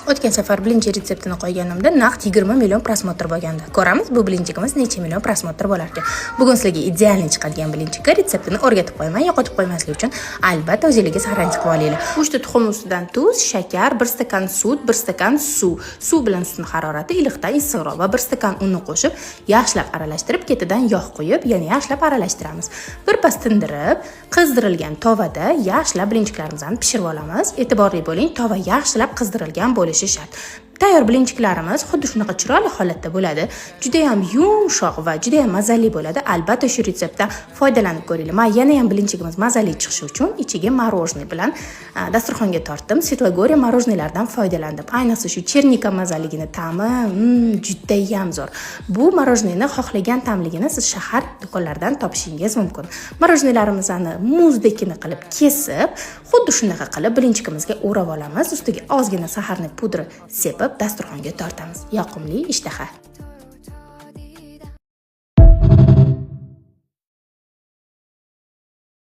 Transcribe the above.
O'tgan safar bilinchi retseptini qo'yganimda naqd 20 million prosmotr bo'lgandi. Ko'ramiz bu bilinchimiz necha million prosmotr bo'lar ekan. Bugun sizlarga idealni chiqadigan bilinchiga retseptini o'rgatib qo'yman, yo'qotib qo'ymaslik uchun albatta o'zingizga saqlanib qilib olinglar. 3 ta tuxum ustidan tuz, shakar, 1 stakan sut, 1 stakan suv. Suv bilan sutning harorati iliqdan issiqroq va 1 stakan unni qo'shib, yaxshilab aralashtirib, ketidan yog' qo'yib, yana yaxshilab aralashtiramiz. Birpas tindirib, qizdirilgan tovada yaxshilab bilinchiklarimizni pishirib olamiz. E'tiborli bo'ling, tova yaxshilab qizdirilgan bo'lishi shart. Tayyor bilinchiklarimiz xuddi shunaqa chiroyli holatda bo'ladi. Juda ham yumshoq va juda ham mazali bo'ladi. Albatta shu retseptdan foydalanib ko'ringlar. Men yana ham bilinchigimiz mazali chiqishi uchun ichiga morojniy bilan dasturxonga tortdim. Svetlogoriya morojniylaridan foydalandim. Ayniqsa shu chernika mazaligini ta'mi juda ham zo'r. Bu morojniyni xohlagan ta'mligini siz shahar do'konlaridan topishingiz mumkin. Morojniylarimizni muzdekini qilib kesib, xuddi shunaqa qilib bilinchigimizga o'rab olamiz. Ustiga ozgina saharni pudri sepib dasturxonga tortamiz. Yoqimli ishtaha.